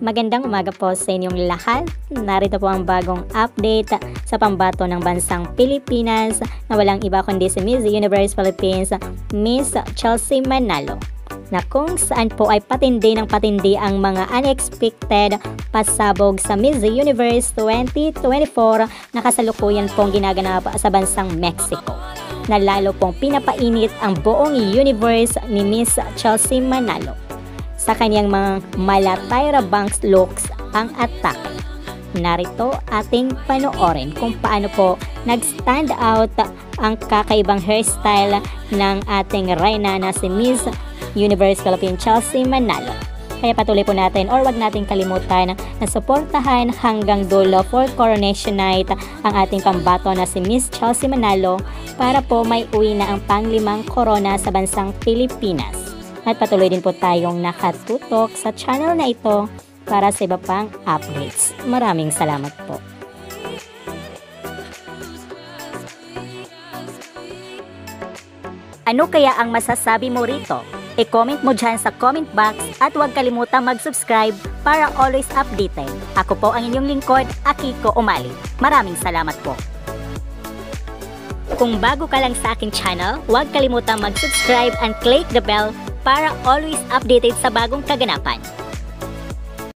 Magandang umaga po sa inyong lahat. Narito po ang bagong update sa pambato ng bansang Pilipinas na walang iba kundi si Miss Universe Philippines, Miss Chelsea Manalo, na kung saan po ay patindi ng patindi ang mga unexpected pasabog sa Miss Universe 2024 na kasalukuyan pong ginaganap sa bansang Mexico, na lalo pong pinapainit ang buong universe ni Miss Chelsea Manalo sa kanyang mga Tyra Banks looks ang atake. Narito ating panoorin kung paano po nag-stand out ang kakaibang hairstyle ng ating reyna na si Miss Universe Philippines Chelsea Manalo. Kaya patuloy po natin or wag nating kalimutan na suportahan hanggang dulo for Coronation Night ang ating pambato na si Miss Chelsea Manalo para po may uwi na ang pang-5 corona sa bansang Pilipinas. At patuloy din po tayong nakatutok sa channel na ito para sa iba pang updates. Maraming salamat po. Ano kaya ang masasabi mo rito? I-comment mo dyan sa comment box at huwag kalimutang mag-subscribe para always updated. Ako po ang inyong lingkod, Akiko Umali. Maraming salamat po. Kung bago ka lang sa aking channel, huwag kalimutang mag-subscribe and click the bell para always updated sa bagong kaganapan.